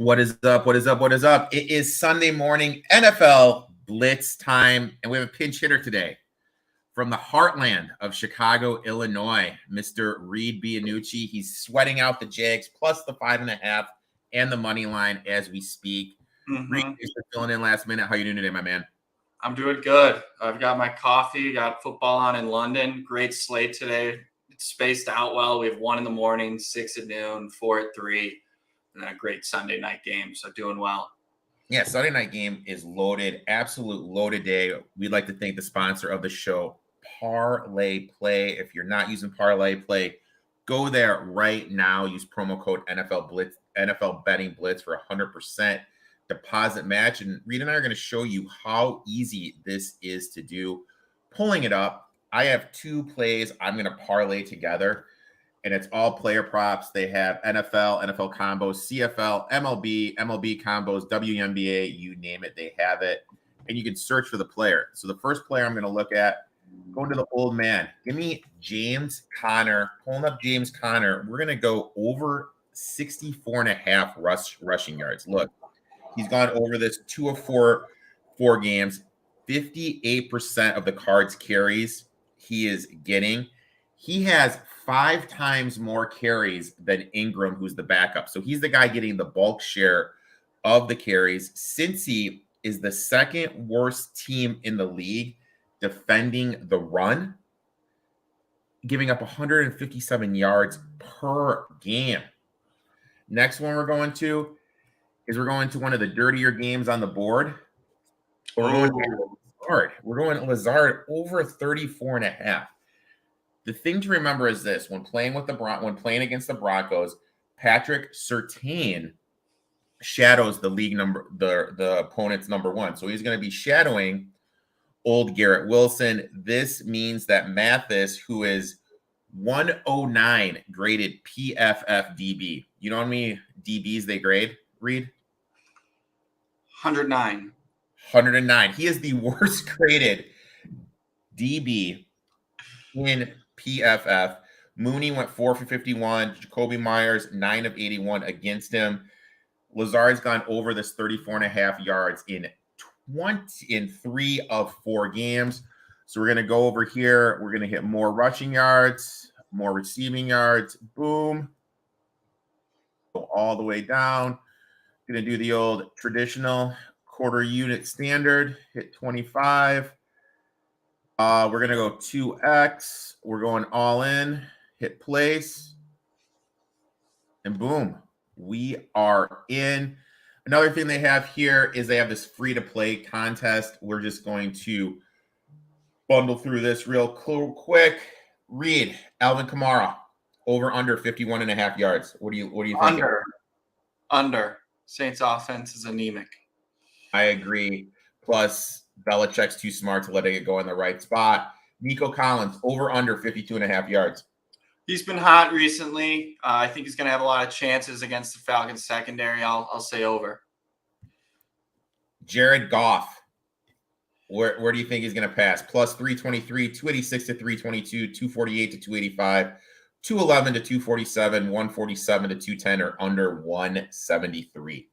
What is up? What is up? What is up? It is Sunday morning NFL Blitz time, and we have a pinch hitter today from the heartland of Chicago, Illinois, Mr. Reed Bianucci. He's sweating out the Jags plus the 5.5 and the money line as we speak. Reed, thanks for filling in last minute. How you doing today, my man? I'm doing good. I've got my coffee, got football on in London. Great slate today. It's spaced out well. We have 1 in the morning, 6 at noon, 4 at 3. And then a great Sunday night game. So doing well. Yeah, Sunday night game is loaded, absolute loaded day. We'd like to thank the sponsor of the show, Parlay Play. If you're not using Parlay Play, go there right now. Use promo code NFL Blitz, NFL Betting Blitz for 100% deposit match. And Reed and I are going to show you how easy this is to do. Pulling it up, I have 2 plays I'm going to parlay together. And it's all player props. They have NFL combos, CFL, MLB combos, WNBA, you name it, they have it. And you can search for the player. So the first player I'm going to look at, going to the old man. Give me James Conner. Pulling up James Conner. We're going to go over 64.5 rushing yards. Look, he's gone over this 2 of 4 games. 58% of the cards carries he is getting. He has 5 times more carries than Ingram, who's the backup. So he's the guy getting the bulk share of the carries. Cincy is the second worst team in the league defending the run, giving up 157 yards per game. Next one we're going to one of the dirtier games on the board. We're going Lazard over 34.5. The thing to remember is this: when playing against the Broncos, Patrick Surtain shadows the opponent's number 1. So he's going to be shadowing old Garrett Wilson. This means that Mathis, who is 109 graded PFF DB. You know how many DBs they grade, Reed? 109. 109. He is the worst graded DB in PFF. Mooney went 4 for 51. Jacoby Myers, 9 of 81 against him. Lazard's gone over this 34.5 yards in 3 of 4 games. So we're going to go over here. We're going to hit more rushing yards, more receiving yards. Boom. Go all the way down. Going to do the old traditional quarter unit standard. Hit 25. We're going to go 2X. We're going all in. Hit place. And boom. We are in. Another thing they have here is they have this free-to-play contest. We're just going to bundle through this real quick. Reed, Alvin Kamara, over under 51.5 yards. What do you think? Under. Saints offense is anemic. I agree. Plus, Belichick's too smart to letting it go in the right spot. Nico Collins, over under 52.5 yards. He's been hot recently. I think he's going to have a lot of chances against the Falcons secondary. I'll say over. Jared Goff, where do you think he's going to pass? Plus 323, 286 to 322, 248 to 285, 211 to 247, 147 to 210, or under 173.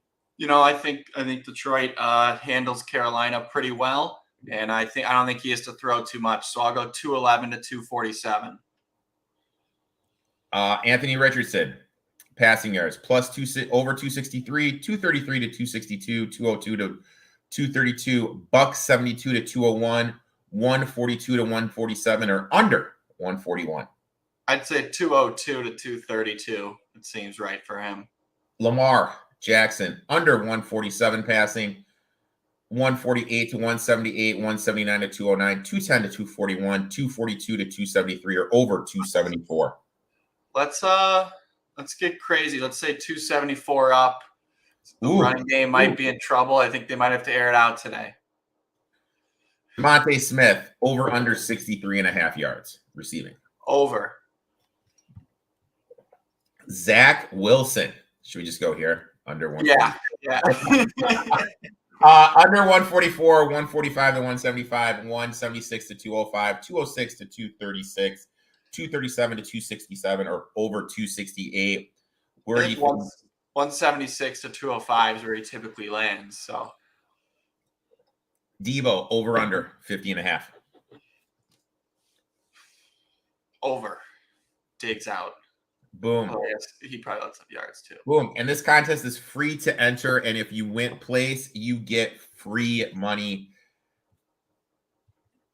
I think Detroit handles Carolina pretty well, and I don't think he has to throw too much. So I'll go 211 to 247. Anthony Richardson, passing yards, over 263, 233 to 262, 202 to 232, bucks 72 to 201, 142 to 147, or under 141. I'd say 202 to 232. It seems right for him. Lamar Jackson, under 147 passing, 148 to 178, 179 to 209, 210 to 241, 242 to 273, or over 274. Let's get crazy. Let's say 274 up. The running game might be in trouble. I think they might have to air it out today. DeVonta Smith, over under 63.5 yards receiving. Over. Zach Wilson. Should we just go here? Under 1. Yeah. Under 144, 145 to 175, 176 to 205, 206 to 236, 237 to 267, or over 268. Where do you think? 176 to 205 is where he typically lands. So Debo over under 50.5. over. Diggs out. Boom. Oh, yes, he probably lets up yards too. Boom. And this contest is free to enter. And if you win place, you get free money.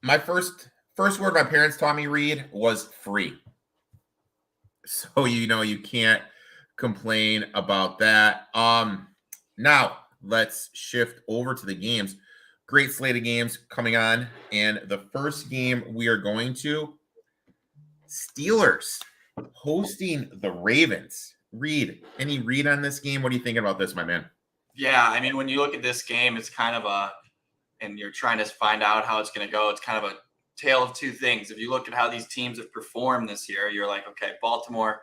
My first word my parents taught me, Reed, was free. So you can't complain about that. Now let's shift over to the games. Great slate of games coming on. And the first game we are going to Steelers hosting the Ravens. Reed, any read on this game? What are you thinking about this, my man? Yeah, I mean, when you look at this game, it's kind of and you're trying to find out how it's going to go. It's kind of a tale of two things. If you look at how these teams have performed this year, you're like, okay, Baltimore's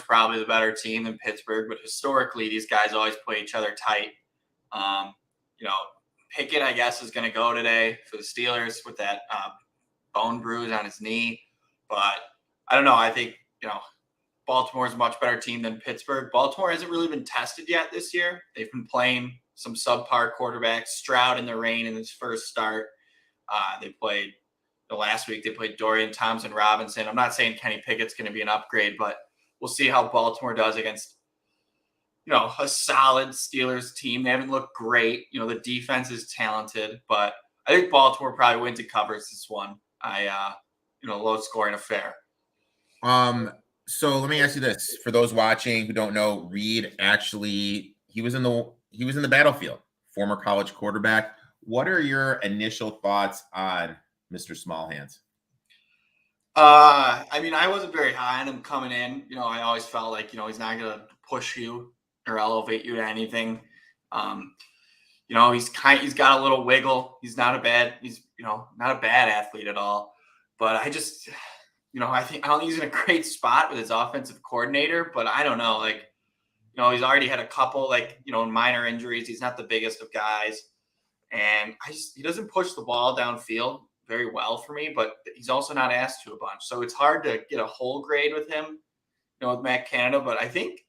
probably the better team than Pittsburgh, but historically, these guys always play each other tight. Pickett, I guess, is going to go today for the Steelers with that bone bruise on his knee. But I don't know. I think, Baltimore's a much better team than Pittsburgh. Baltimore hasn't really been tested yet this year. They've been playing some subpar quarterbacks. Stroud in the rain in his first start. They played last week. They played Dorian Thompson-Robinson. I'm not saying Kenny Pickett's going to be an upgrade, but we'll see how Baltimore does against, a solid Steelers team. They haven't looked great. The defense is talented, but I think Baltimore probably wins and covers this one. Low scoring affair. So let me ask you this: for those watching who don't know, Reed actually he was in the battlefield, former college quarterback. What are your initial thoughts on Mr. Smallhands? I wasn't very high on him coming in. I always felt like, he's not going to push you or elevate you to anything. He's got a little wiggle. He's not a bad athlete at all. But I just, I don't think he's in a great spot with his offensive coordinator, but I don't know. He's already had a couple, minor injuries. He's not the biggest of guys. And he doesn't push the ball downfield very well for me, but he's also not asked to a bunch. So it's hard to get a whole grade with him, with Matt Canada. But I think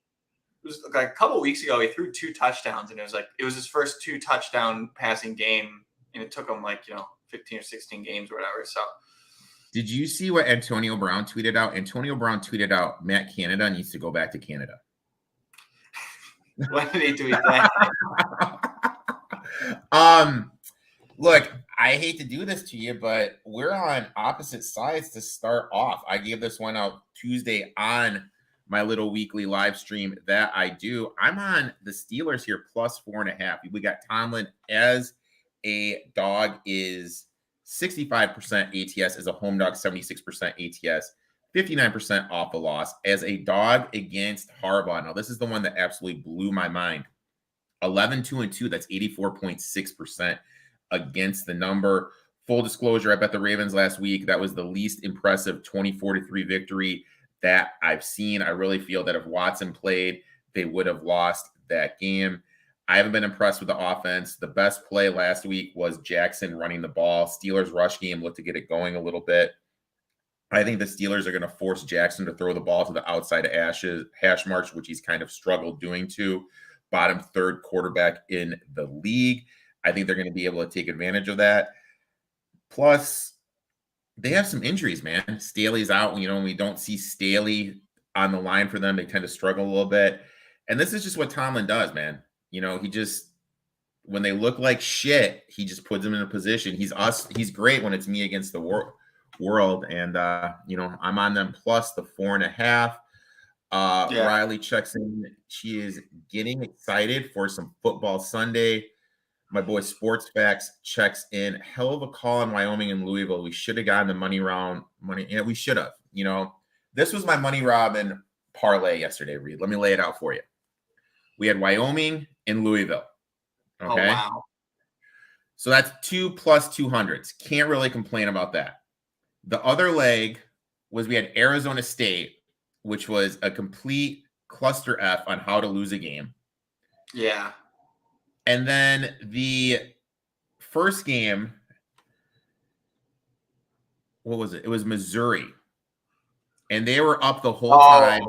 it was like a couple of weeks ago, he threw 2 touchdowns, and it was his first 2 touchdown passing game. And it took him 15 or 16 games or whatever. So did you see what Antonio Brown tweeted out? Antonio Brown tweeted out, Matt Canada needs to go back to Canada. When did he tweet that? Look, I hate to do this to you, but we're on opposite sides to start off. I gave this one out Tuesday on my little weekly live stream that I do. I'm on the Steelers here plus 4.5. We got Tomlin as a dog is 65% ATS, as a home dog 76% ATS, 59% off the loss. As a dog against Harbaugh, now this is the one that absolutely blew my mind. 11-2-2, that's 84.6% against the number. Full disclosure, I bet the Ravens last week. That was the least impressive 24-3 victory that I've seen. I really feel that if Watson played, they would have lost that game. I haven't been impressed with the offense. The best play last week was Jackson running the ball. Steelers rush game looked to get it going a little bit. I think the Steelers are going to force Jackson to throw the ball to the outside of hash marks, which he's kind of struggled doing to. Bottom 3rd quarterback in the league. I think they're going to be able to take advantage of that. Plus, they have some injuries, man. Staley's out. When we don't see Staley on the line for them, they tend to struggle a little bit. And this is just what Tomlin does, man. He just, when they look like shit, he just puts them in a position. He's great when it's me against the world. And, I'm on them plus the 4.5. Riley checks in. She is getting excited for some football Sunday. My boy Sports Facts checks in. Hell of a call in Wyoming and Louisville. We should have gotten the money. Yeah, we should have. This was my money robin parlay yesterday, Reed. Let me lay it out for you. We had Wyoming and Louisville. Okay. Oh, wow. So that's 2 plus 200s. Can't really complain about that. The other leg was we had Arizona State, which was a complete cluster F on how to lose a game. Yeah. And then the first game, what was it? It was Missouri. And they were up the whole time.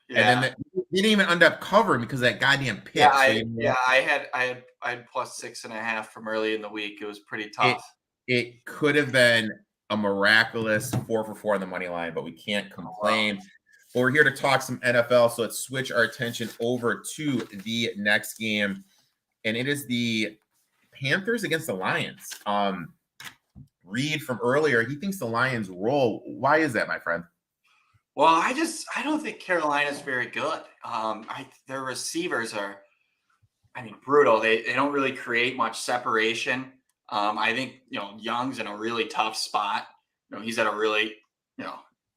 Yeah. And then didn't even end up covering because of that goddamn pick. Yeah, So I had plus 6.5 from early in the week. It was pretty tough. it could have been a miraculous 4 for 4 on the money line, but we can't complain. Wow. But we're here to talk some NFL, so let's switch our attention over to the next game, and it is the Panthers against the Lions. Reed from earlier, he thinks the Lions roll. Why is that, my friend? Well, I don't think Carolina's very good. Their receivers are, brutal. They don't really create much separation. I think Young's in a really tough spot. He's at a really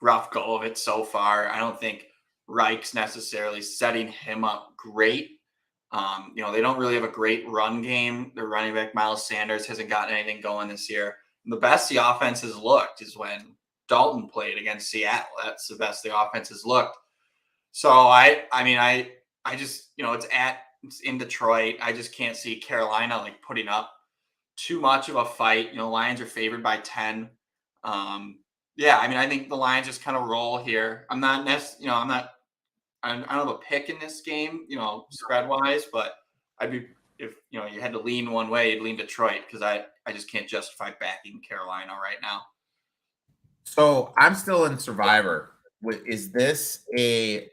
rough go of it so far. I don't think Reich's necessarily setting him up great. They don't really have a great run game. Their running back Miles Sanders hasn't gotten anything going this year. And the best the offense has looked is when Dalton played against Seattle. That's the best the offense has looked. So I just it's in Detroit. I just can't see Carolina like putting up too much of a fight. Lions are favored by 10. I think the Lions just kind of roll here. I don't have a pick in this game, spread wise, but I'd be, if you had to lean one way, you'd lean Detroit because I just can't justify backing Carolina right now. So I'm still in Survivor. Is this a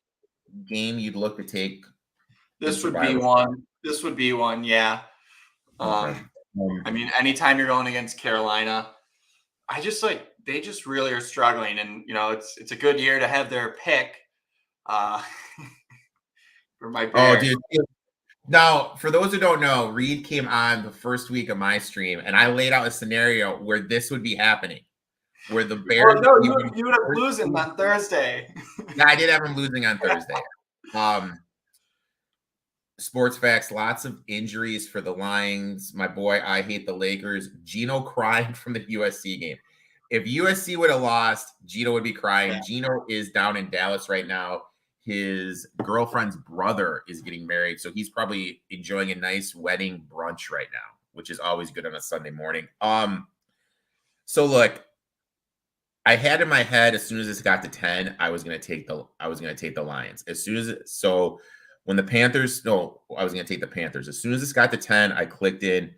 game you'd look to take? This would be one. This would be one, yeah. Okay. Anytime you're going against Carolina, they just really are struggling, and it's a good year to have their pick. For my Bears. Oh, dude. Now, for those who don't know, Reed came on the first week of my stream, and I laid out a scenario where this would be happening, where the Bears. Oh, no, you would have losing on Thursday. Yeah, I did have him losing on Thursday. Sports facts: lots of injuries for the Lions. My boy, I hate the Lakers. Gino crying from the USC game. If USC would have lost, Gino would be crying. Yeah. Gino is down in Dallas right now. His girlfriend's brother is getting married, so he's probably enjoying a nice wedding brunch right now, which is always good on a Sunday morning. So look, I had in my head as soon as this got to 10, I was gonna take the Lions. When the Panthers, I was gonna take the Panthers. As soon as this got to 10, I clicked in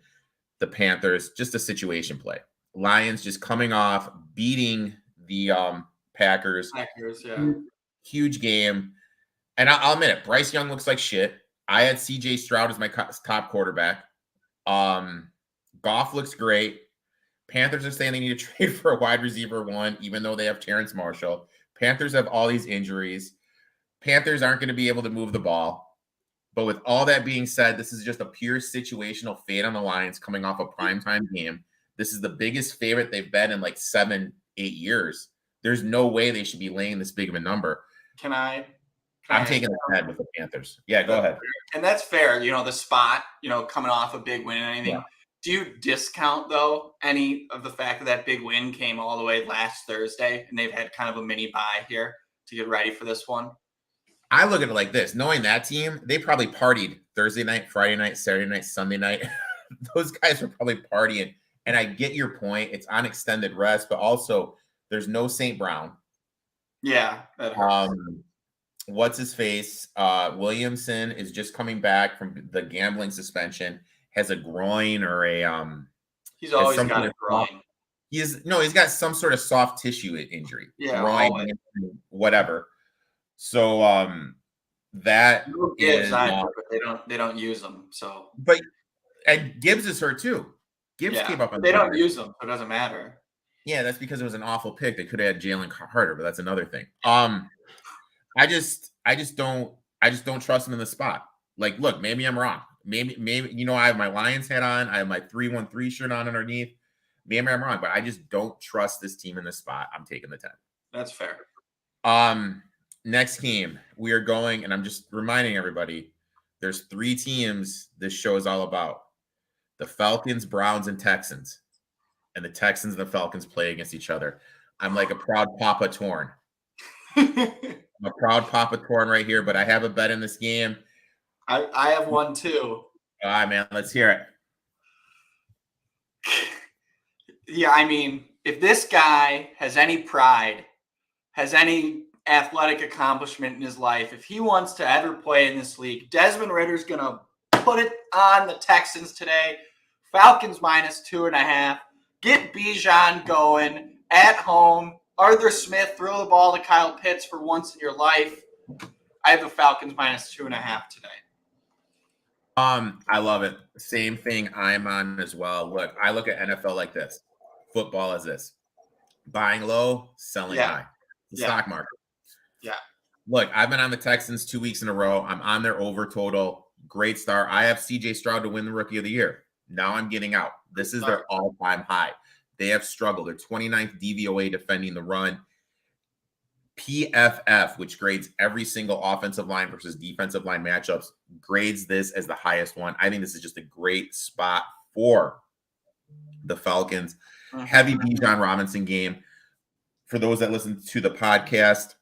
the Panthers, just a situation play. Lions just coming off beating the Packers. Yeah. Huge game. And I'll admit it, Bryce Young looks like shit. I had CJ Stroud as my top quarterback. Goff looks great. Panthers are saying they need to trade for a wide receiver one, even though they have Terrence Marshall. Panthers have all these injuries. Panthers aren't going to be able to move the ball. But with all that being said, this is just a pure situational fade on the Lions coming off a primetime game. This is the biggest favorite they've been in like 7-8 years. There's no way they should be laying this big of a number. I'm taking the head with the Panthers. Yeah, go ahead. And that's fair. The spot, coming off a big win and anything. Yeah. Do you discount, though, any of the fact that big win came all the way last Thursday and they've had kind of a mini bye here to get ready for this one? I look at it like this. Knowing that team, they probably partied Thursday night, Friday night, Saturday night, Sunday night. Those guys are probably partying. And I get your point. It's on extended rest, but also there's no St. Brown. Yeah. That hurts. What's his face? Williamson is just coming back from the gambling suspension. Has a groin or a He's always got a groin. He's got some sort of soft tissue injury. Yeah, groin, whatever. So that is but they don't use them. So and Gibbs is hurt too. Gibbs came up on they don't use them, so it doesn't matter. Yeah, that's because it was an awful pick. They could have had Jalen Carter, but that's another thing. I just don't trust him in the spot. Like, look, maybe I'm wrong. Maybe I have my Lions hat on. I have my 3-1-3 shirt on underneath. Maybe I'm wrong, but I just don't trust this team in this spot. I'm taking the 10. That's fair. Next game, we are going, and I'm just reminding everybody, there's 3 teams this show is all about. The Falcons, Browns, and Texans. And the Texans and the Falcons play against each other. I'm like a proud Papa Torn. I'm a proud Papa Torn right here, but I have a bet in this game. I have one too. All right, man, let's hear it. Yeah, if this guy has any pride, has any athletic accomplishment in his life. If he wants to ever play in this league, Desmond Ritter's going to put it on the Texans today. Falcons -2.5. Get Bijan going at home. Arthur Smith, throw the ball to Kyle Pitts for once in your life. I have the Falcons -2.5 today. I love it. Same thing I'm on as well. Look, I look at NFL like this. Football is this. Buying low, selling high. The stock market. Yeah. Look, I've been on the Texans 2 weeks in a row. I'm on their over total. Great start. I have CJ Stroud to win the Rookie of the Year. Now I'm getting out. This is their all-time high. They have struggled. They're 29th DVOA defending the run. PFF, which grades every single offensive line versus defensive line matchups, grades this as the highest one. I think this is just a great spot for the Falcons. Heavy Bijan Robinson game. For those that listen to the podcast,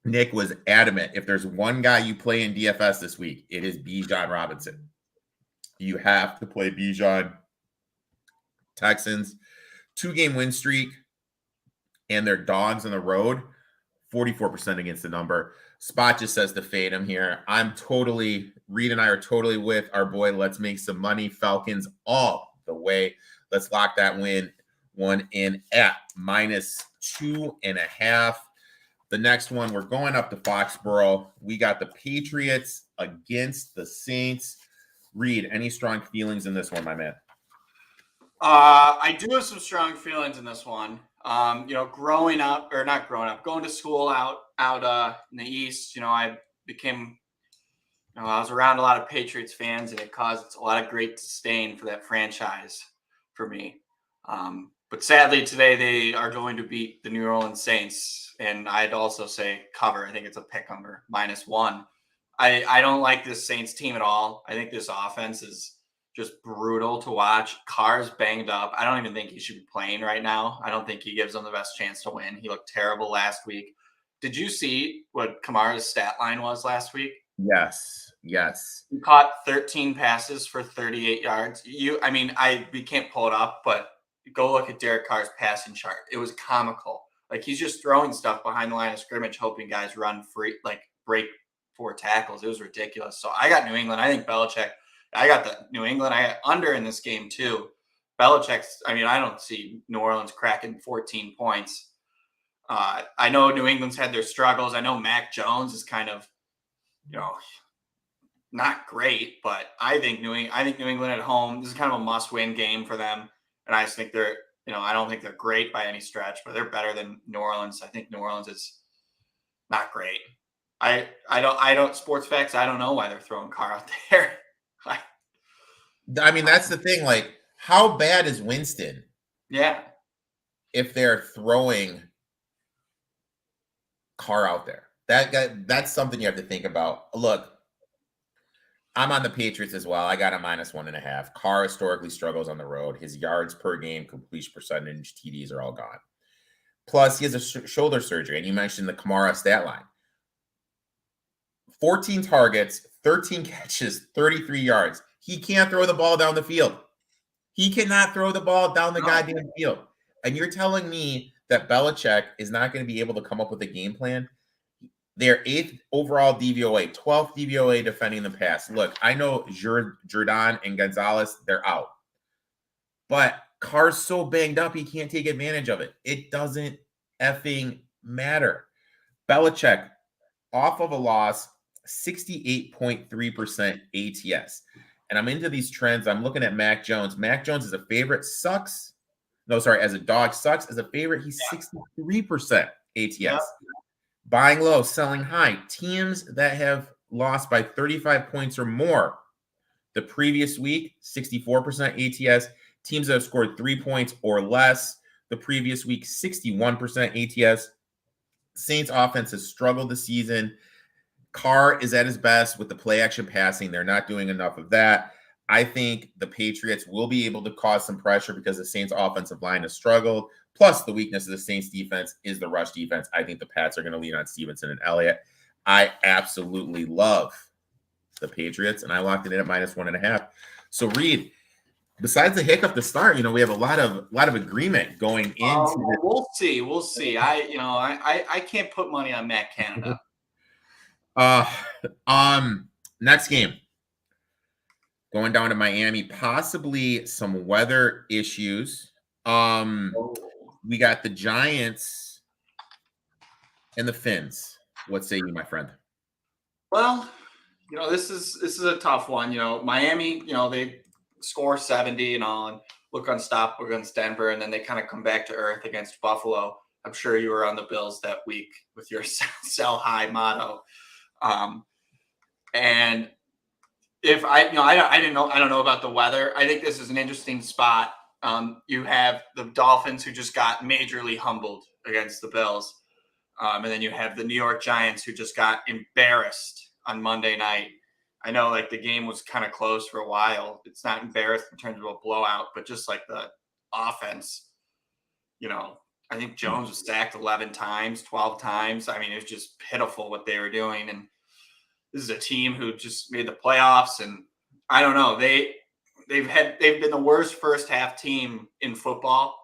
Nick was adamant. If there's one guy you play in DFS this week, it is Bijan Robinson. You have to play Bijan. Texans, 2-game win streak, and their dogs on the road, 44% against the number. Spot just says to fade him here. Reed and I are totally with our boy. Let's make some money. Falcons all the way. Let's lock that one in at -2.5. The next one, we're going up to Foxborough. We got the Patriots against the Saints. Reed, any strong feelings in this one, my man? I do have some strong feelings in this one. Going to school out in the East, I was around a lot of Patriots fans, and it caused a lot of great disdain for that franchise for me. But sadly today they are going to beat the New Orleans Saints, and I'd also say cover. I think it's a pick number -1. I don't like this Saints team at all. I think this offense is just brutal to watch. Carr's banged up. I don't even think he should be playing right now. I don't think he gives them the best chance to win. He looked terrible last week. Did you see what Kamara's stat line was last week? Yes. He caught 13 passes for 38 yards. We can't pull it up, but go look at Derek Carr's passing chart. It was comical. Like, he's just throwing stuff behind the line of scrimmage, hoping guys run free, like break 4 tackles. It was ridiculous. So I got New England. I think Belichick. I got the New England. I got under in this game too. Belichick's. I don't see New Orleans cracking 14 points. I know New England's had their struggles. I know Mac Jones is kind of, not great, but I think New England at home. This is kind of a must-win game for them, and I just think they're. I don't think they're great by any stretch, but they're better than New Orleans. I think New Orleans is not great. I don't sports facts. I don't know why they're throwing Carr out there. That's the thing. Like, how bad is Winston? Yeah. If they're throwing Carr out there, that's something you have to think about. Look, I'm on the Patriots as well. I got a -1.5. Carr historically struggles on the road. His yards per game, completion percentage, TDs are all gone. Plus, he has a shoulder surgery, and you mentioned the Kamara stat line. 14 targets, 13 catches, 33 yards. He can't throw the ball down the field. He cannot throw the ball down the goddamn field. And you're telling me that Belichick is not going to be able to come up with a game plan? They're 8th overall DVOA, 12th DVOA defending the pass. Look, I know Jordan and Gonzalez, they're out. But Carr's so banged up, he can't take advantage of it. It doesn't effing matter. Belichick, off of a loss, 68.3% ATS. And I'm into these trends. I'm looking at Mac Jones. Mac Jones is a favorite, sucks. No, sorry, as a dog, sucks. As a favorite, he's 63% ATS. Yep. Buying low, selling high. Teams that have lost by 35 points or more the previous week, 64% ATS. Teams that have scored 3 points or less the previous week, 61% ATS. Saints offense has struggled this season. Carr is at his best with the play action passing. They're not doing enough of that. I think the Patriots will be able to cause some pressure because the Saints offensive line has struggled. Plus, the weakness of the Saints defense is the rush defense. I think the Pats are going to lean on Stevenson and Elliott. I absolutely love the Patriots, and I locked it in at -1.5. So, Reed, besides the hiccup to start, we have a lot of agreement going into this. We'll see. We'll see. I can't put money on Matt Canada. Next game. Going down to Miami, possibly some weather issues. We got the Giants and the Fins. What say you, my friend? Well, this is a tough one. Miami, they score 70 and on, look unstoppable against Denver, and then they kind of come back to earth against Buffalo. I'm sure you were on the Bills that week with your sell high motto. And if I don't know about the weather. I think this is an interesting spot. You have the Dolphins who just got majorly humbled against the Bills. And then you have the New York Giants who just got embarrassed on Monday night. I know like the game was kind of close for a while. It's not embarrassed in terms of a blowout, but just like the offense, I think Jones was sacked 11 times, 12 times. I mean, it was just pitiful what they were doing. And this is a team who just made the playoffs. And I don't know, they've been the worst first half team in football.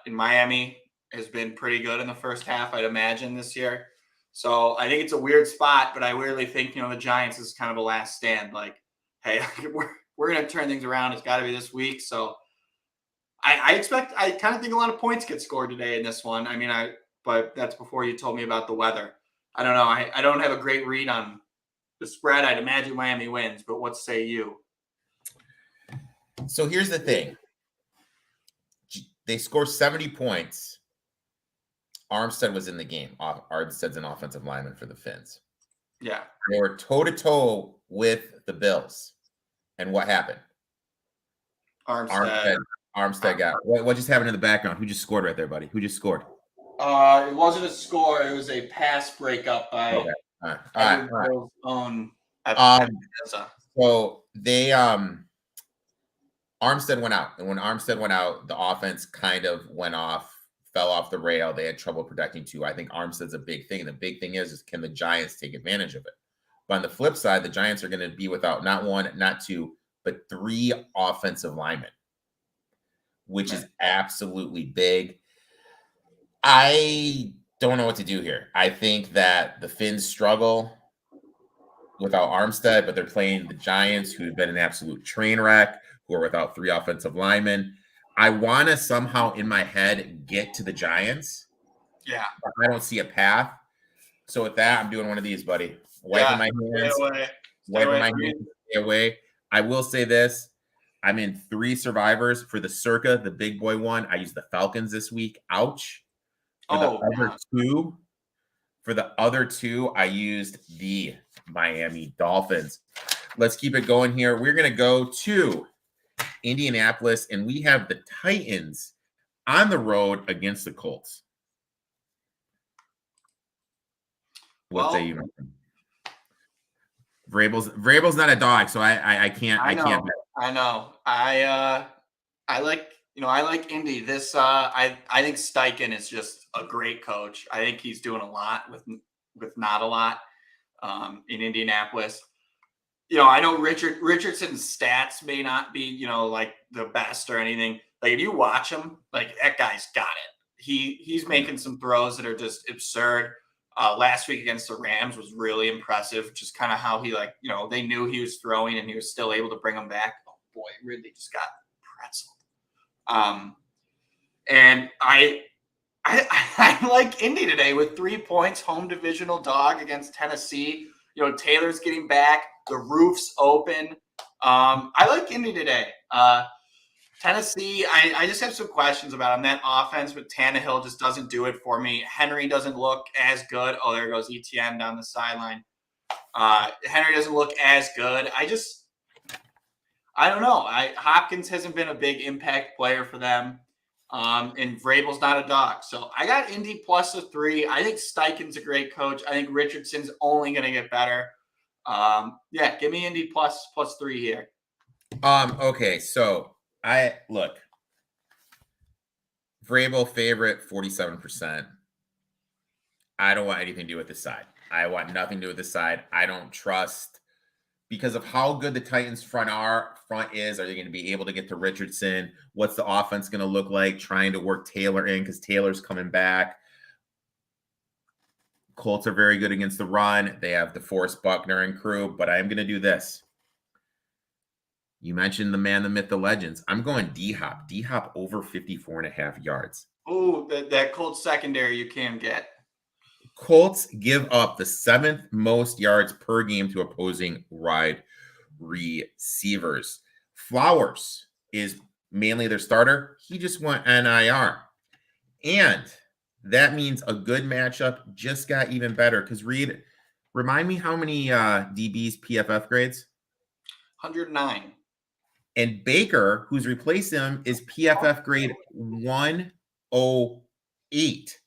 In Miami has been pretty good in the first half, I'd imagine, this year. So I think it's a weird spot, but I weirdly think, the Giants is kind of a last stand. Like, hey, we're going to turn things around. It's got to be this week. So I kind of think a lot of points get scored today in this one. I mean, but that's before you told me about the weather. I don't know. I don't have a great read on the spread. I'd imagine Miami wins, but what say you? So here's the thing. They score 70 points. Armstead was in the game. Armstead's an offensive lineman for the Fins. Yeah. They were toe-to-toe with the Bills. And what happened? Armstead got what just happened in the background? Who just scored right there, buddy? Who just scored? It wasn't a score. It was a pass breakup by All right. Bill's own. So they Armstead went out, and when Armstead went out, the offense kind of fell off the rail. They had trouble protecting too. I think Armstead's a big thing. And the big thing is can the Giants take advantage of it? But on the flip side, the Giants are going to be without not one, not two, but 3 offensive linemen, which is absolutely big. I don't know what to do here. I think that the Fins struggle without Armstead, but they're playing the Giants, who've been an absolute train wreck, who are without 3 offensive linemen. I want to somehow in my head get to the Giants. Yeah. But I don't see a path. So with that, I'm doing one of these, buddy. Wiping my hands. Stay away. I will say this. I'm in 3 survivors for the Circa, the big boy one. I used the Falcons this week. Ouch. For the other two, I used the Miami Dolphins. Let's keep it going here. We're going to go to Indianapolis, and we have the Titans on the road against the Colts. What say you? Vrabel's not a dog, so I can't. I can't. I know. I like Indy. This I think Steichen is just a great coach. I think he's doing a lot with not a lot in Indianapolis. I know Richardson's stats may not be, like the best or anything. Like if you watch him, like that guy's got it. He's making some throws that are just absurd. Last week against the Rams was really impressive. Just kind of how he they knew he was throwing and he was still able to bring them back. Oh boy, Ridley just got pretzeled. And I like Indy today with 3 points, home divisional dog against Tennessee. Taylor's getting back. The roof's open. I like Indy today. Tennessee, I just have some questions about him. That offense, but Tannehill just doesn't do it for me. Henry doesn't look as good. Oh, there goes ETN down the sideline. Henry doesn't look as good. I don't know. Hopkins hasn't been a big impact player for them. And Vrabel's not a dog. So I got Indy plus a 3. I think Steichen's a great coach. I think Richardson's only going to get better. Give me Indy plus 3 here. Okay, so Vrabel favorite 47%. I don't want anything to do with this side. I want nothing to do with this side. I don't trust because of how good the Titans front is. Are they going to be able to get to Richardson? What's the offense going to look like? Trying to work Taylor in because Taylor's coming back. Colts are very good against the run. They have DeForest Buckner and crew, but I am going to do this. You mentioned the man, the myth, the legends. I'm going D-Hop. D-Hop over 54.5 yards. Oh, that Colts secondary you can get. Colts give up the 7th most yards per game to opposing wide receivers. Flowers is mainly their starter. He just went NIR. And that means a good matchup just got even better because Reed, remind me how many DBs PFF grades? 109. And Baker, who's replaced him, is PFF grade 108.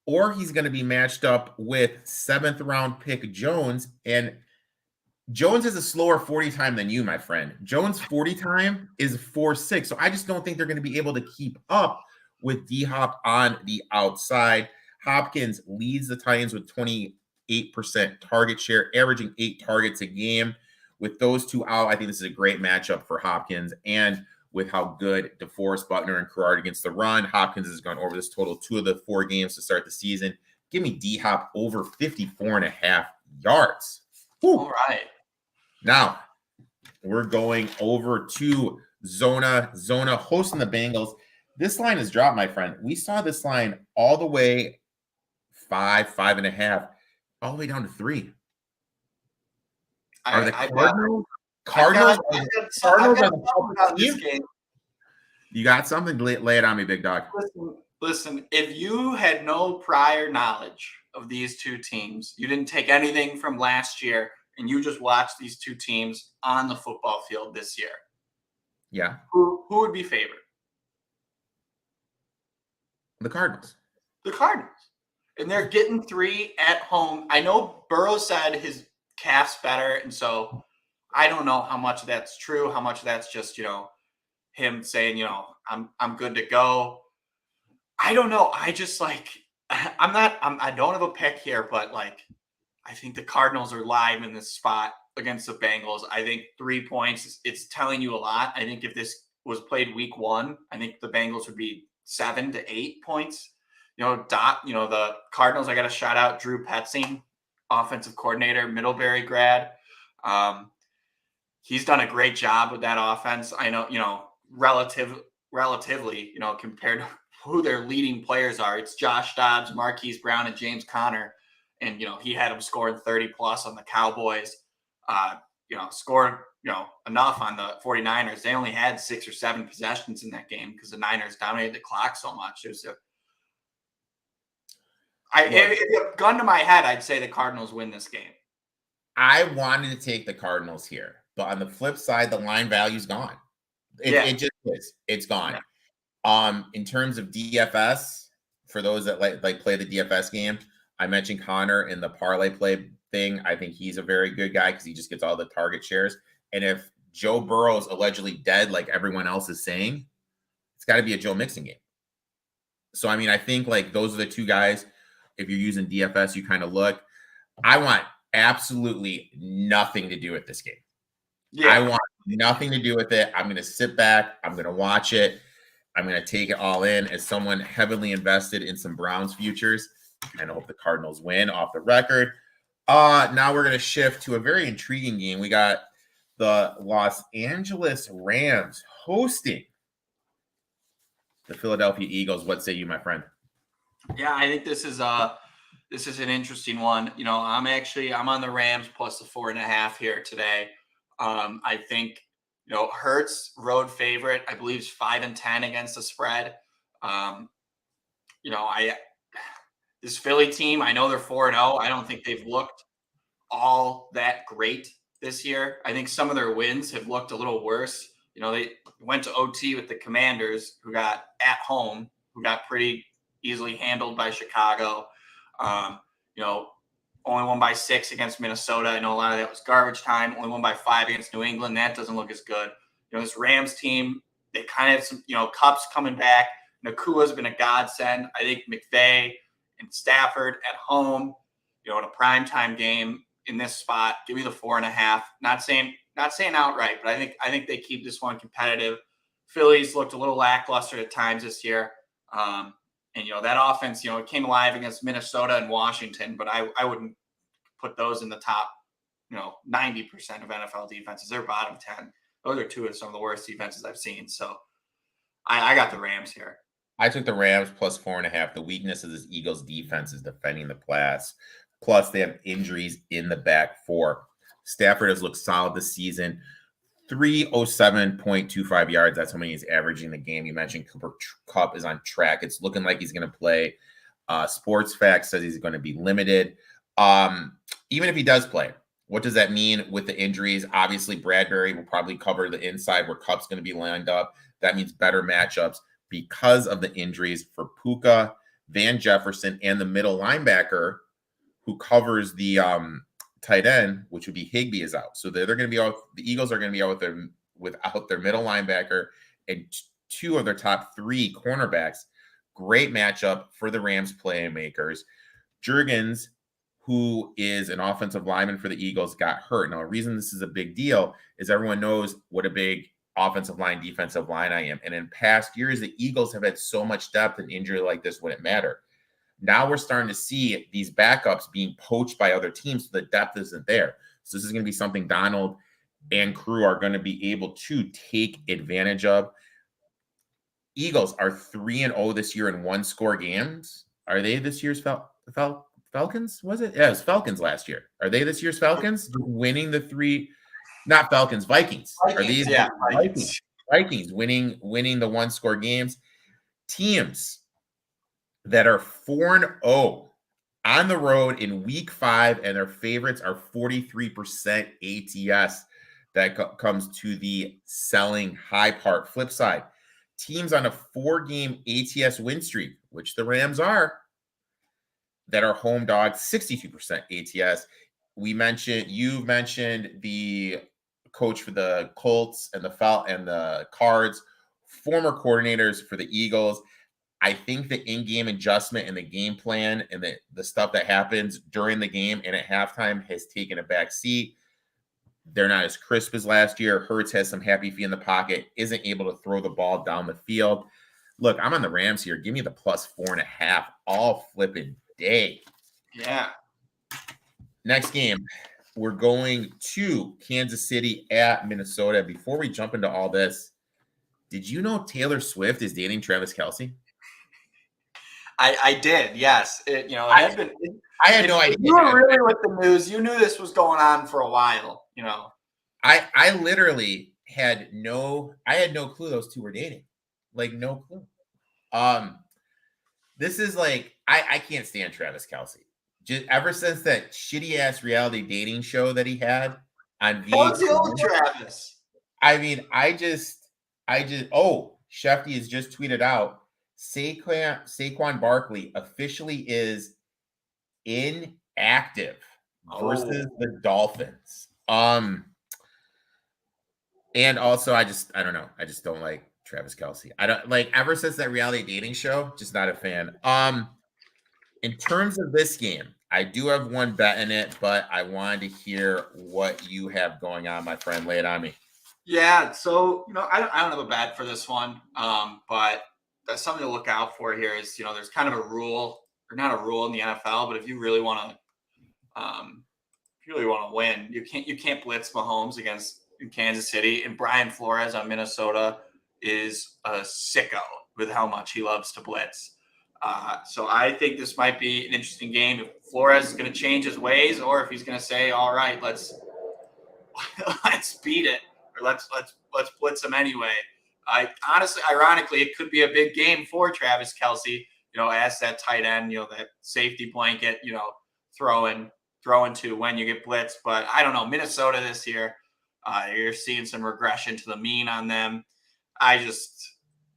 Or he's going to be matched up with 7th round pick Jones. And Jones is a slower 40 time than you, my friend. Jones' 40 time is 4.6. So I just don't think they're going to be able to keep up with D-Hop on the outside. Hopkins leads the Titans with 28% target share, averaging 8 targets a game. With those two out, I think this is a great matchup for Hopkins. And with how good DeForest Buckner and Carrard against the run, Hopkins has gone over this total 2 of the 4 games to start the season. Give me D-Hop over 54.5 yards. Woo. All right. Now, we're going over to Zona hosting the Bengals. This line has dropped, my friend. We saw this line all the way 5.5, all the way down to 3. Are the Cardinals on this game? You got something? Lay it on me, big dog. Listen, if you had no prior knowledge of these two teams, you didn't take anything from last year, and you just watched these two teams on the football field this year. Yeah. Who would be favored? The Cardinals. The Cardinals. And they're getting 3 at home. I know Burrow said his calf's better, and so I don't know how much of that's true, how much of that's just, him saying, I'm good to go. I don't know. I just I don't have a pick here, but I think the Cardinals are live in this spot against the Bengals. I think 3 points, it's telling you a lot. I think if this was played week 1, I think the Bengals would be 7 to 8 points. The Cardinals, I got to shout out Drew Petzing, offensive coordinator, Middlebury grad. He's done a great job with that offense. I know, relatively, compared to who their leading players are. It's Josh Dobbs, Marquise Brown, and James Conner. And, he had them scoring 30 plus on the Cowboys, scoring, enough on the 49ers. They only had 6 or 7 possessions in that game because the Niners dominated the clock so much. It was if gun to my head, I'd say the Cardinals win this game. I wanted to take the Cardinals here, but on the flip side, the line value's gone. It just is. It's gone. Yeah. In terms of DFS, for those that like play the DFS game, I mentioned Connor in the parlay play thing. I think he's a very good guy because he just gets all the target shares. And if Joe Burrow's allegedly dead, like everyone else is saying, it's got to be a Joe Mixon game. So, I mean, I think those are the two guys. If you're using DFS, you kind of look. I want absolutely nothing to do with this game. Yeah. I want nothing to do with it. I'm going to sit back. I'm going to watch it. I'm going to take it all in as someone heavily invested in some Browns futures. And I hope the Cardinals win off the record. Now we're going to shift to a very intriguing game. We got the Los Angeles Rams hosting the Philadelphia Eagles. What say you, my friend? Yeah, I think this is an interesting one. I'm on the Rams plus the 4.5 here today. I think Hurts, road favorite, I believe is 5-10 against the spread. This Philly team, I know they're 4-0. I don't think they've looked all that great this year. I think some of their wins have looked a little worse. They went to OT with the Commanders, who got pretty easily handled by Chicago. Only won by 6 against Minnesota. I know a lot of that was garbage time. Only won by 5 against New England. That doesn't look as good. This Rams team, they kind of have some, Kupp's coming back. Nakua's been a godsend. I think McVay and Stafford at home, in a primetime game, in this spot. Give me the 4.5. Not saying outright, but I think they keep this one competitive. Phillies looked a little lackluster at times this year. And, that offense, it came alive against Minnesota and Washington, but I wouldn't put those in the top, 90% of NFL defenses. They're bottom 10. Those are two of some of the worst defenses I've seen. So I got the Rams here. I took the Rams plus 4.5. The weakness of this Eagles defense is defending the pass. Plus, they have injuries in the back four. Stafford has looked solid this season. 307.25 yards. That's how many he's averaging the game. You mentioned Cooper Kupp is on track. It's looking like he's going to play. Sports Facts says he's going to be limited. Even if he does play, what does that mean with the injuries? Obviously, Bradbury will probably cover the inside where Kupp's going to be lined up. That means better matchups because of the injuries for Puka, Van Jefferson, and the middle linebacker who covers the tight end, which would be Higbee, is out. So they're going to be out. The Eagles are going to be out without their middle linebacker and two of their top three cornerbacks. Great matchup for the Rams playmakers. Juergens, who is an offensive lineman for the Eagles, got hurt. Now, the reason this is a big deal is everyone knows what a big offensive line, defensive line I am. And in past years, the Eagles have had so much depth, and injury like this wouldn't matter. Now we're starting to see these backups being poached by other teams, so the depth isn't there. So this is going to be something Donald and crew are going to be able to take advantage of. Eagles are 3-0 this year in one-score games. Are they this year's Falcons? Was it? Yeah, it was Falcons last year. Are they this year's Falcons winning the three? Not Falcons, Vikings. Are these Vikings winning the one-score games? Teams that are 4-0 on the road in week 5, and their favorites are 43% ATS. That comes to the selling high part. Flip side, teams on a 4-game ATS win streak, which the Rams are, that are home dogs, 62% ATS. You mentioned the coach for the Colts and the Cards, former coordinators for the Eagles. I think the in-game adjustment and the game plan and the stuff that happens during the game and at halftime has taken a back seat. They're not as crisp as last year. Hurts has some happy feet in the pocket, isn't able to throw the ball down the field. Look, I'm on the Rams here. Give me the plus 4.5 all flipping day. Yeah. Next game, we're going to Kansas City at Minnesota. Before we jump into all this, did you know Taylor Swift is dating Travis Kelce? I did, yes. I had no idea. You were really with the news. You knew this was going on for a while, I literally had no clue those two were dating. Like, no clue. This is like, I can't stand Travis Kelce. Just ever since that shitty ass reality dating show that he had on VH1. What's the old Travis? I mean, Shefty has just tweeted out Saquon Barkley officially is inactive versus the Dolphins. And also I don't know. I just don't like Travis Kelce. I don't like, ever since that reality dating show, just not a fan. In terms of this game, I do have one bet in it, but I wanted to hear what you have going on, my friend. Lay it on me. Yeah, so I don't have a bet for this one, but that's something to look out for here. Is there's kind of a rule, or not a rule in the NFL, but if you really want to win, you can't blitz Mahomes in Kansas City, and Brian Flores on Minnesota is a sicko with how much he loves to blitz. So I think this might be an interesting game. If Flores is going to change his ways, or if he's going to say, "All right, let's beat it," or let's blitz him anyway. Ironically, it could be a big game for Travis Kelce. As that tight end, that safety blanket, throwing to when you get blitzed. But I don't know, Minnesota this year, you're seeing some regression to the mean on them. I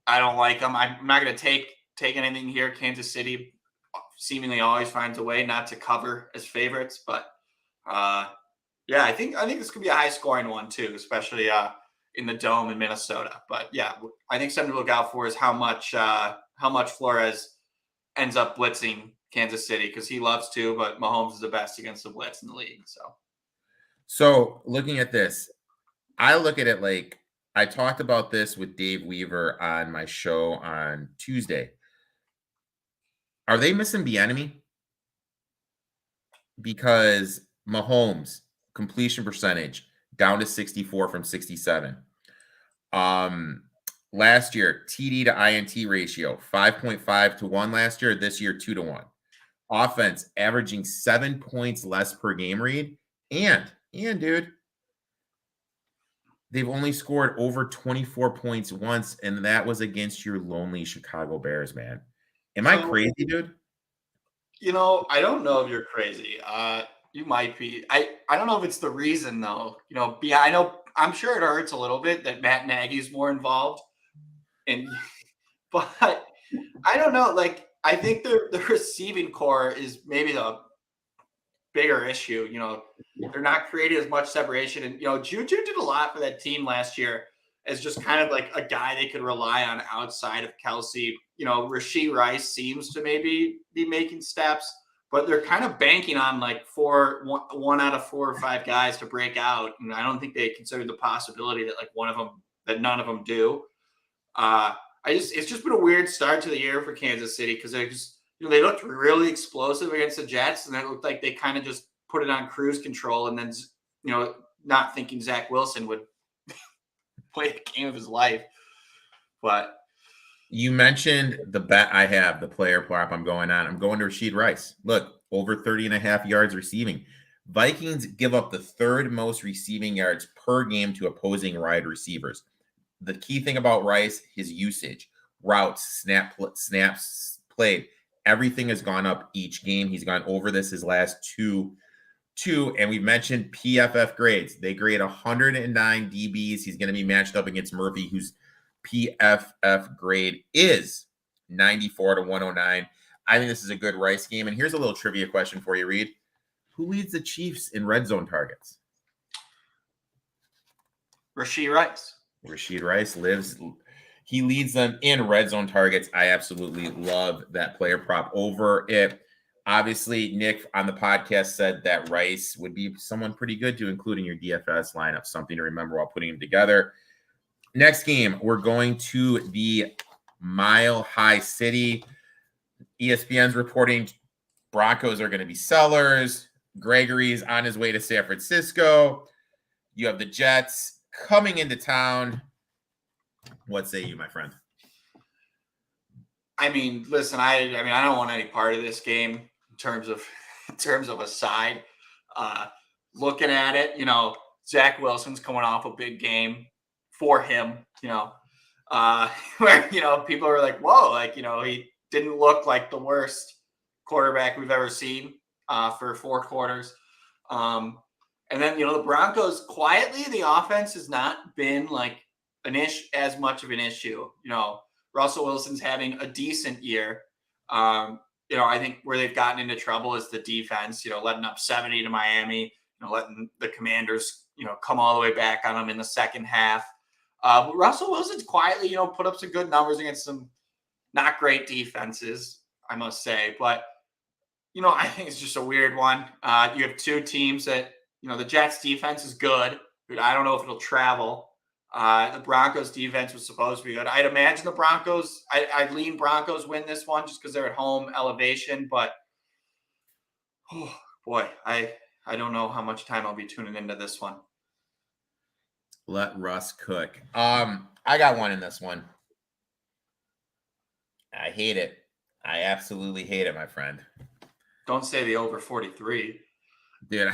don't like them. I'm not going to take anything here. Kansas City seemingly always finds a way not to cover as favorites, but yeah, I think this could be a high scoring one too, especially in the Dome in Minnesota. But yeah, I think something to look out for is how much Flores ends up blitzing Kansas City because he loves to, but Mahomes is the best against the blitz in the league. So looking at this, I look at it like I talked about this with Dave Weaver on my show on Tuesday. Are they missing the enemy? Because Mahomes completion percentage down to 64 from 67. Last year, TD to INT ratio 5.5 to 1 last year. This year, 2 to 1. Offense averaging 7 points less per game, Reed. And dude, they've only scored over 24 points once, and that was against your lonely Chicago Bears, man. Am I crazy, dude? I don't know if you're crazy. You might be. I don't know if it's the reason though. I know I'm sure it hurts a little bit that Matt Nagy's more involved, but I don't know. Like I think the receiving core is maybe the bigger issue. They're not creating as much separation, and Juju did a lot for that team last year as just kind of like a guy they could rely on outside of Kelsey. Rashee Rice seems to maybe be making steps, but they're kind of banking on like one out of 4 or 5 guys to break out. And I don't think they consider the possibility that that none of them do. It's just been a weird start to the year for Kansas City because they looked really explosive against the Jets, and it looked like they kind of just put it on cruise control, and then not thinking Zach Wilson would play the game of his life. But you mentioned the bet I have, the player prop I'm going on. I'm going to Rashee Rice. Look, over 30.5 yards receiving. Vikings give up the 3rd most receiving yards per game to opposing wide receivers. The key thing about Rice, his usage, routes, snaps played, everything has gone up each game. He's gone over this his last two. And we mentioned PFF grades. They grade 109 DBs. He's going to be matched up against Murphy, whose PFF grade is 94 to 109. I think this is a good Rice game. And here's a little trivia question for you, Reed. Who leads the Chiefs in red zone targets? Rashee Rice. Rashee Rice he leads them in red zone targets. I absolutely love that player prop over it. Obviously, Nick on the podcast said that Rice would be someone pretty good to include in your DFS lineup, something to remember while putting them together. Next game, we're going to the Mile High City. ESPN's reporting Broncos are going to be sellers. Gregory's on his way to San Francisco. You have the Jets coming into town. What say you, my friend? I mean, listen, I don't want any part of this game in terms of a side. Looking at it, Zach Wilson's coming off a big game for him, where, people are like, whoa, he didn't look like the worst quarterback we've ever seen for 4 quarters. And then, the Broncos quietly, the offense has not been like as much of an issue. Russell Wilson's having a decent year. I think where they've gotten into trouble is the defense, letting up 70 to Miami, letting the Commanders, come all the way back on them in the second half. But Russell Wilson's quietly, put up some good numbers against some not great defenses, I must say. But, I think it's just a weird one. You have 2 teams that, the Jets defense is good, but I don't know if it'll travel. The Broncos defense was supposed to be good. I'd imagine the Broncos, I'd lean Broncos win this one just because they're at home elevation. But, oh, boy, I don't know how much time I'll be tuning into this one. Let Russ cook. I got one in this one. I hate it. I absolutely hate it, my friend. Don't say the over 43. Dude,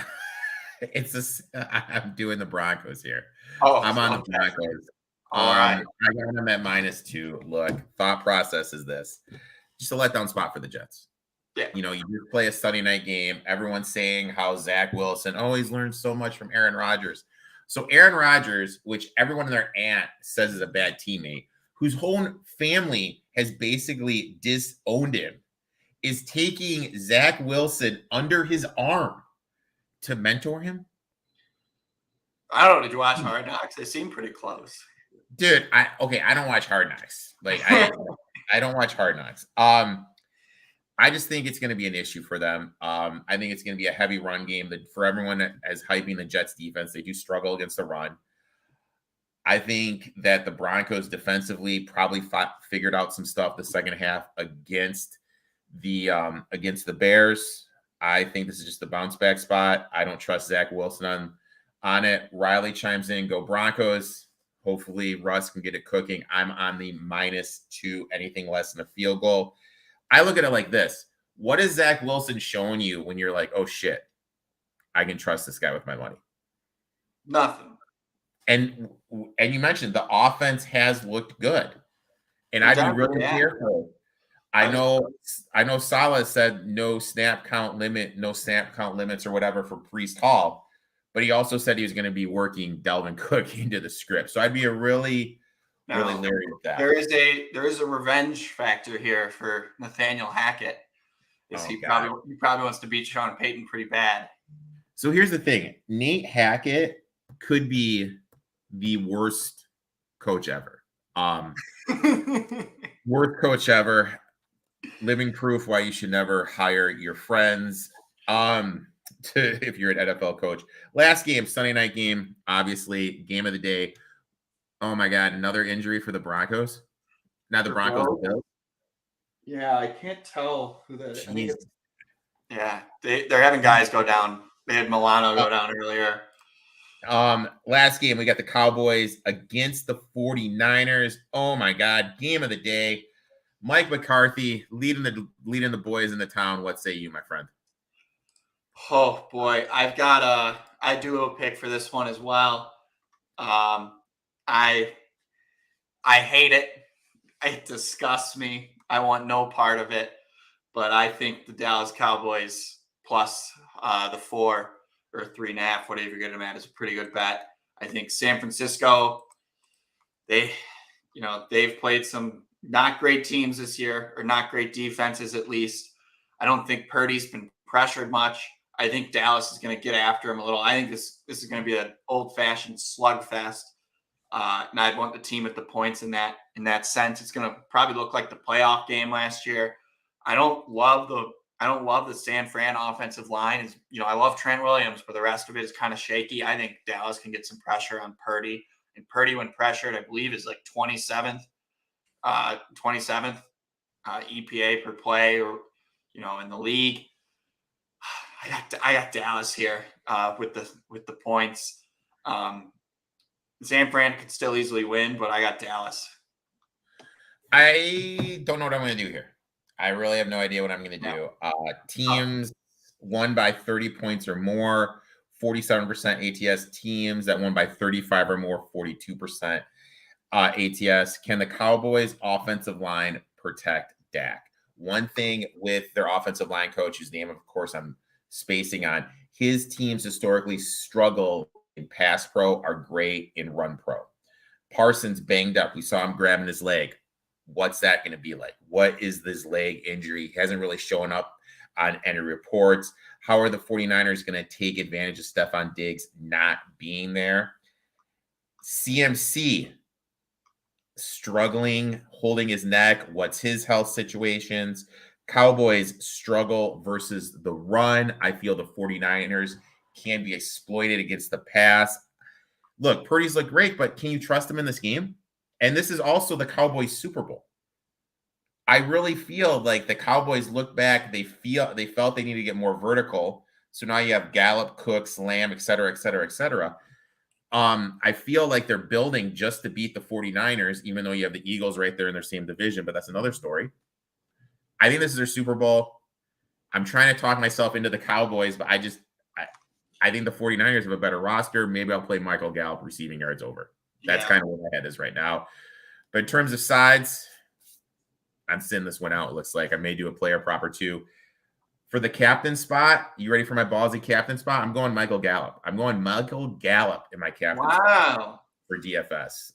I'm doing the Broncos here. Oh, I'm on the Broncos. All right. I got them at -2. Look, thought process is this. Just a letdown spot for the Jets. Yeah. You just play a Sunday night game. Everyone's saying how Zach Wilson always learns so much from Aaron Rodgers. So Aaron Rodgers, which everyone and their aunt says is a bad teammate, whose whole family has basically disowned him, is taking Zach Wilson under his arm to mentor him. I don't know. Did you watch Hard Knocks? They seem pretty close. Dude, I don't watch Hard Knocks. Like I don't watch Hard Knocks. I just think it's going to be an issue for them. I think it's going to be a heavy run game. That for everyone that is hyping the Jets defense, they do struggle against the run. I think that the Broncos defensively probably figured out some stuff the second half against the Bears. I think this is just a bounce back spot. I don't trust Zach Wilson on it. Riley chimes in, go Broncos. Hopefully Russ can get it cooking. I'm on the -2, anything less than a field goal. I look at it like this. What is Zach Wilson showing you when you're like, oh shit, I can trust this guy with my money? Nothing. And you mentioned the offense has looked good. And I'd be really careful. I know Salah said no snap count limits or whatever for Priest Hall, but he also said he was going to be working Dalvin Cook into the script. So I'd be really leery with that. There is a revenge factor here for Nathaniel Hackett. He probably wants to beat Sean Payton pretty bad. So here's the thing. Nate Hackett could be the worst coach ever. Worst coach ever. Living proof why you should never hire your friends if you're an NFL coach. Last game, Sunday night game, obviously, game of the day. Oh my God, another injury for the Broncos. Now the Broncos are Bills. Yeah, I can't tell who that is. Yeah, they're having guys go down. They had Milano go down earlier. Last game, we got the Cowboys against the 49ers. Oh my God, game of the day. Mike McCarthy leading the boys in the town. What say you, my friend? Oh boy, I do a pick for this one as well. I hate it. It disgusts me. I want no part of it. But I think the Dallas Cowboys plus the 4 or 3.5, whatever you get them at, is a pretty good bet. I think San Francisco, they've played some not great teams this year, or not great defenses at least. I don't think Purdy's been pressured much. I think Dallas is going to get after him a little. I think this is going to be an old-fashioned slugfest. And I'd want the team at the points in that sense. It's going to probably look like the playoff game last year. I don't love the San Fran offensive line. I love Trent Williams, but the rest of it is kind of shaky. I think Dallas can get some pressure on Purdy. And Purdy, when pressured, I believe is like 27th EPA per play, or in the league. I got Dallas here with the points. San Fran could still easily win, but I got Dallas. I don't know what I'm going to do here. I really have no idea what I'm going to do. Teams won by 30 points or more, 47% ATS. Teams that won by 35 or more, 42% ATS. Can the Cowboys offensive line protect Dak? One thing with their offensive line coach, whose name, of course, I'm spacing on, his teams historically struggle in pass pro, are great in run pro. Parsons banged up. We saw him grabbing his leg. What's that going to be like? What is this leg injury? He hasn't really shown up on any reports. How are the 49ers going to take advantage of Stephon Diggs not being there? CMC struggling, holding his neck. What's his health situations? Cowboys struggle versus the run. I feel the 49ers can be exploited against the pass. Look, Purdy's look great, but can you trust him in this game? And this is also the Cowboys Super Bowl. I really feel like the Cowboys look back, they felt they need to get more vertical. So now you have Gallup, Cooks, Lamb, et cetera, et cetera, et cetera. I feel like they're building just to beat the 49ers, even though you have the Eagles right there in their same division, but that's another story. I think this is their Super Bowl. I'm trying to talk myself into the Cowboys, but I think the 49ers have a better roster. Maybe I'll play Michael Gallup receiving yards over. That's kind of where my head is right now. But in terms of sides, I'm sitting this one out. It looks like I may do a player proper too. For the captain spot, you ready for my ballsy captain spot? I'm going Michael Gallup. I'm going Michael Gallup in my captain spot for DFS.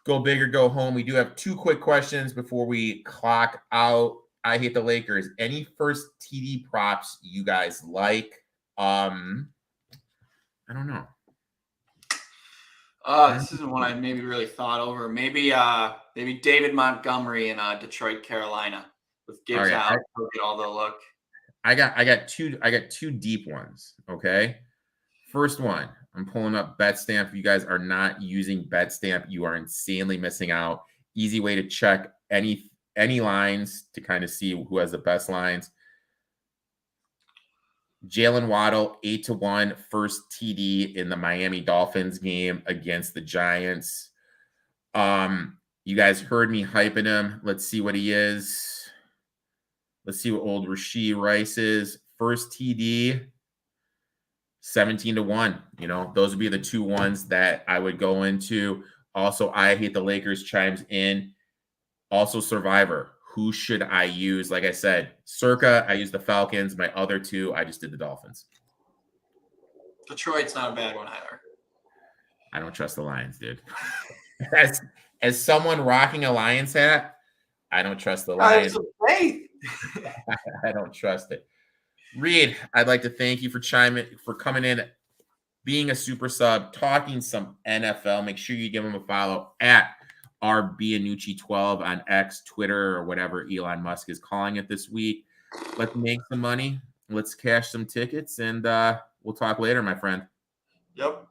Go big or go home. We do have 2 quick questions before we clock out. I hate the Lakers. Any first TD props you guys like? I don't know. This isn't one I maybe really thought over. Maybe David Montgomery in Detroit, Carolina. With Gibbs Okay, out, he'll get all the look. I got two deep ones. Okay. First one, I'm pulling up BetStamp. If you guys are not using BetStamp, you are insanely missing out. Easy way to check any lines to kind of see who has the best lines. Jalen Waddle, 8-1, first TD in the Miami Dolphins game against the Giants. You guys heard me hyping him. Let's see what he is. Let's see what old Rashee Rice is. First TD, 17-1. You know, those would be the two ones that I would go into. Also, I Hate the Lakers chimes in. Also, Survivor. Who should I use? Like I said, Circa, I used the Falcons. My other two, I just did the Dolphins. Detroit's not a bad one either. I don't trust the Lions, dude. As someone rocking a Lions hat, I don't trust the Lions. I don't trust it. Reed, I'd like to thank you for coming in, being a super sub, talking some NFL. Make sure you give him a follow at RBanucci12 on X, Twitter, or whatever Elon Musk is calling it this week. Let's make some money. Let's cash some tickets, and we'll talk later, my friend. Yep.